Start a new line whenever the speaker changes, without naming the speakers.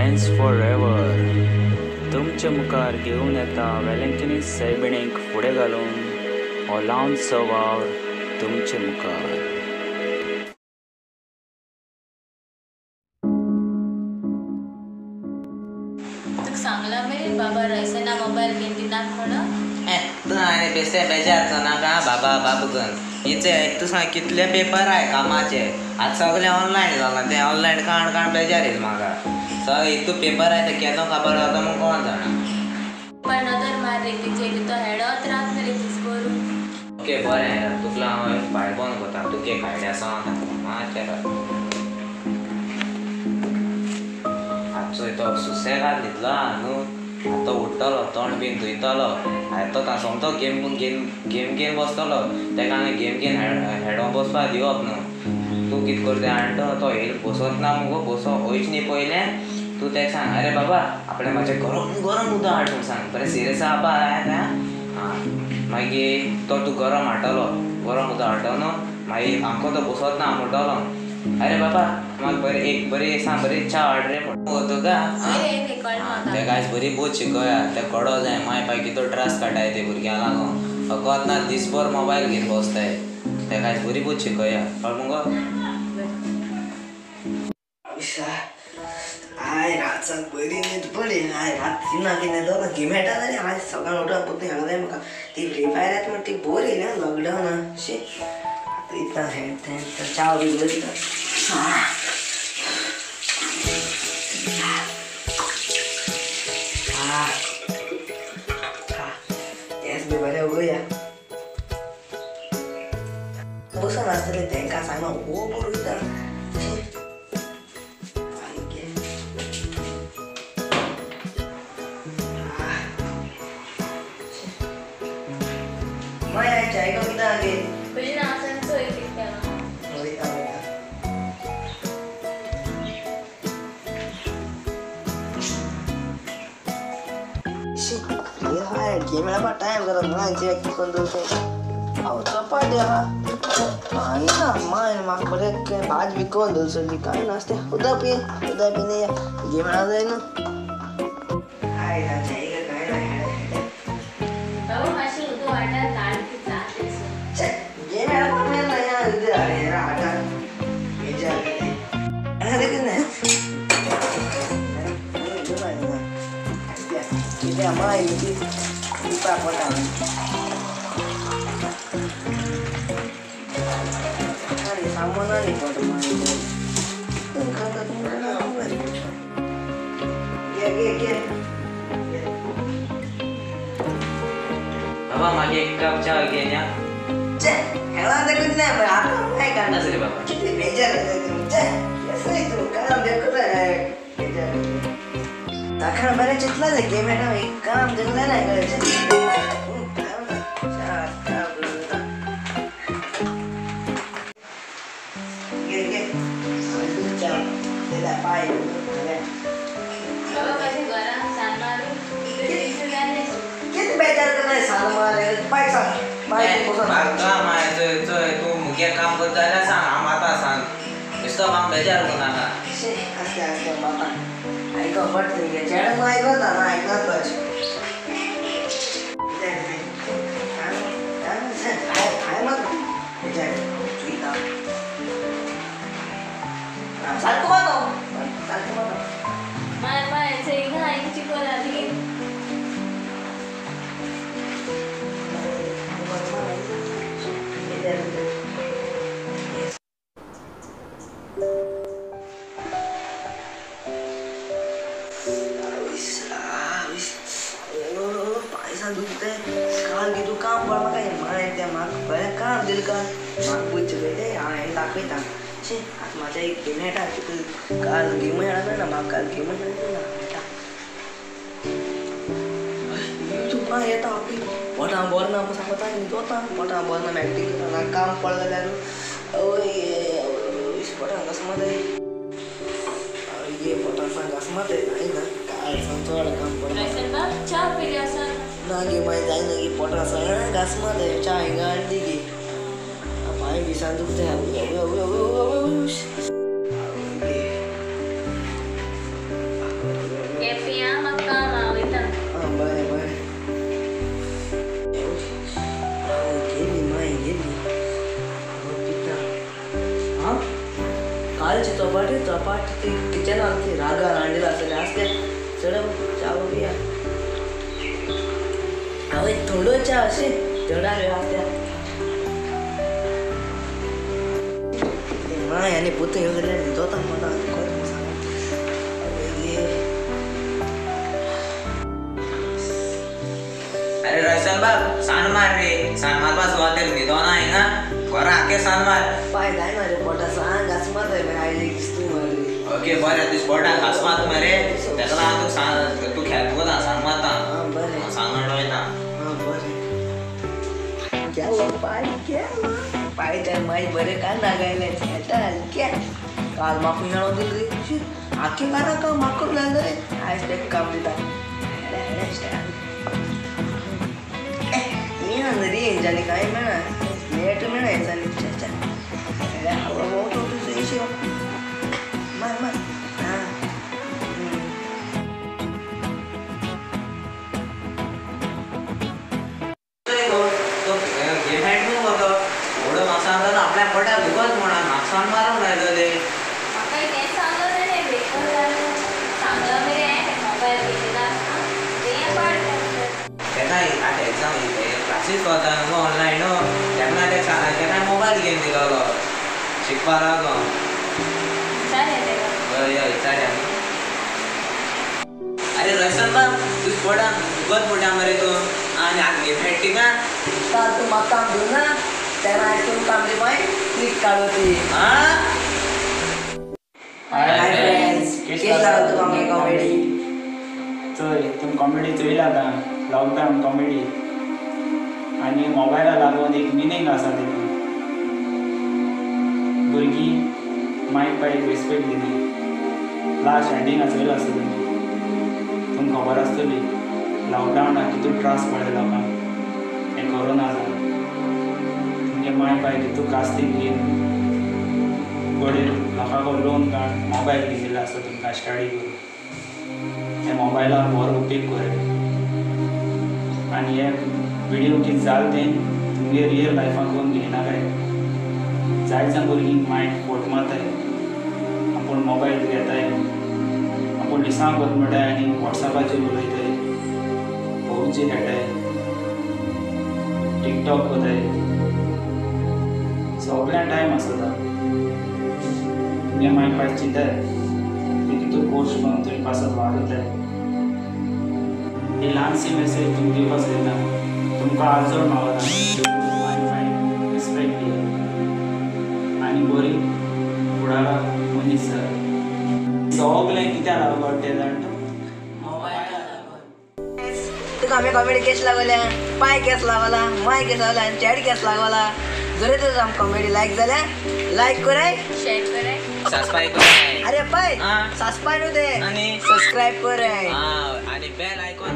Friends forever तुमच्या मुखार घेऊन येता व्हॅलेंटिनी सैबिणीक फुडें घालून हो ल्हानसो वावर तुमच्या मुखार.
तुका सांगला मी बाबा रईसना मोबाईल घेऊन दिनात म्हणून.
तू आनी बेश्टे बेजार नाका बाबा बाबूगन हिचे तू सांग कितले पेपर आहे कामाचे आज सगळे ऑनलायन जालां ते ऑनलायन काण बेजार येईल म्हाका सगळे तू पेपर आहे ते केन्ना खबर जाता मग कोण जाणा.
पण नदर मार रे तिचे तो हेडत रात मरे तीस बरू.
ओके बरें तुका हांव भायर बंद करता तुके खायडे आसा मातशें आजचो तो सुसेगाद न्हिदलो न्हू आतां उठतलो तोंड बीन धुयतलो आयतो सोमतो गेम बसतलो तेका हांवें गेम हेडोन बसपाक दिवप न्हू. तूं कितें करता हाडटा तो येयला बसत ना मुगो वयच न्ही पयलें तूं तेका सांग अरे बाबा आपणें म्हाजें गरम उदक हाड म्हूण सांग बरें सिरियस आहा आं मागीर तो तूं गरम उदक हाडटलो न्हू मागीर आमको तो बसत ना म्हणटलो अरे बाबा म्हाका बरी सांग बरी च्या हाड रे म्हणून तुका तेका आयज बरी बोध शिकया ते कडो जाय माय पाय कितो त्रास काटाय ते भुरग्यांक लागून फकत ना दिसभर मोबायल घेवन बसताय तेका आयज बरी बोध शिकया कळ मुगो.
आय रातसाक बरी न्हीद पडली आय रात थिना कितें दोन गेम खेळटा जाल्यार आयज सकाळ उठून पोत्तून हेळो जाय म्हाका ती फ्री फायर येता म्हण ती बोर येयली लॉकडावनान शी आतां इतना हें चाव बी दिता तेंच बी बरें उलोवया बसून आसतलें तेंकां सांगना हो बोर वयता चाय को कितना आगे
पहिले ना असं सोय केली
होईता ये हाय गेम ला टाइम करा ना चेक करून दो आओ चपाटी हा आई ना माय माग बरे के भाज विकून दो सर काय नास्ते उदा पी नाही गेम ला जाय ना हाय ना चाय का काय ना
बाबा माशी उदो वाटा ताळ की जाते सो
गेम ला पण नाही यार इधर अरे आटा बेजार अरे किने kita main di lupa kota hari sama nari kota main kata mana apa ya
बाबा मागे एक कप चहा घेण्या
हेला देखत नाही पण आता काय करणार
रे बाबा
किती बेजार आहे कसं आहे तू काम देखत आहे बेजार दाखल मेरे चितला दे गेम है ना एक काम जल्दी ना करे ये चल दे ला पाई
बाबा माझे घरा सांगणार इथे गाणे
किती बेजार करणार साल मारे पैसा पाई पोसन
काम आहे तू मुख्य काम करताना सांग आम आता सांग इसका काम बेजार होणार ना
आस्ते बाबा ऐका पडते घे चॅनल ऐकता ना ऐकताच
माय सही घाई चिकोला दी
काल gitu काम बड़ा काय माय त्या माग बरे काम दिल का माग बुच गए आहे दाखवता छे आज माझा एक गेम आहे टाक काल गेम आहे ना माग काल गेम आहे ना बेटा तू ना येता आपली पटा बोलना मग सांगता नाही होता पटा बोलना मॅटिंग ना काम पडलेलं ओय इस पटा कसमध्ये ये पटा सांग कसमध्ये नाही ना काय सांगतो काम पडलं
रईसन बा चहा पिली असं
नागे माय जाय नगी पोटा सगळ्या घास मध्ये चाय गाडी गे पाय बिसान दुखते चपाटी ती किचनात ती रागा रांडीला असले असते चढव चाव पिया अवे थोडं चहा असे तेवढा वेळ असत्या माय आणि पुतू येऊन गेले जोता मला
अरे रोशन बाब सान मार रे सान मार पास वाते निदो नाही ना कोरा आके सान मार
पाय जाय ना रे पोटा सांग घासमात आहे मी आयले किस्तू मारली
ओके बरं तू स्पोर्टा घासमात मरे त्याला तू सान तू खेळतो ना सान माता
हा बरे
सांगण ना
हा बरे केलं पाय काय माय बरे काय नागायला चाल क्या काल माकून येणं दिली रे आखी मारा का माकून लागलं रे आज ते काम दिला रे जाने काय म्हणा नेट मिळायचा निश्चय हवा मोठं तुझं इशे माय माय हां
गेम हँड होतं एवढं मासा आपल्या पोटात दुखत म्हणा मागसान मारून राहिलं ते
म्हाका तें सांगलं रे बेकार जालें सांगलं मरे मोबायल घेतला तें पाड
तेन्ना आतां एग्जाम क्लासीस वता न्हू ऑनलायन तेन्ना तेन्ना मोबायल गेम दिलोलो शिकपा लागलो
विचारलें तेका
हय विचारया अरे रोशन बाब तू स्पोर्टान दुखत पडटा मरे तू आनी आतां गेम खेळटी का
काल तू म्हाका काम दिवं ना तेन्ना आयकून काम दी माय क्लिक काडो ती
हां
हाय फ्रेंड्स केस लागल तुका आमगे कॉमेडी
चोय तुम कॉमेडी चोयला का लॉकडाऊन कॉमेडी आणि मोबायला लागून एक मिनींग आसा तेतून भुरगीं मायक पायक रेस्पेक्ट दिली लास्ट एंडिंगा चोयला आसा तुमी तुमकां खबर आसतली लॉकडावनाक कितू त्रास पडले लोकांक हे कोरोना जावन तुमगे माय पाय कितू कास्तीक घेवन वडील लोकांक लोन काड मोबायल घेवन दिला आसा तुमकां स्टडी करून हे मोबायलार बरो उपेग कर आनी हे व्हिडिओ कितें जाल तें तुमगे रियल लायफान कोण घेयना काय जायत्या भुरगींक मायंड फोट मारताय आपूण मोबायल घेताय आपूण दिसांक बदमटाय आनी वॉट्सॅपाचेर उलयताय पबजी खेळटाय टिकटॉक कोताय सगळ्यां टायम आसता तुमगे मायंड पाय चिंताय ती कितू पोस्ट करून तुमी पासत वागताय ही ल्हानशी मेसेज तुमकां दिवपाक सोदता तुमकां आजोड मागता वायफाय रिस्पेक्ट दिया आनी बरी फुडाराक मनीस जाय सगळें कित्याक लागून तें जाणटा
तुका आम्ही कॉमेडी केस लागवल्या पाय केस लावला माय केस लावला आणि चॅट केस लागवला जरी तुझं आम कॉमेडी लाईक झाल्या लाईक कराय
शेअर कराय
सबस्क्राईब कर
अरे पाय
हा.
सबस्क्राईब होते
आणि
सबस्क्राईब कराय
आणि बेल आयकॉन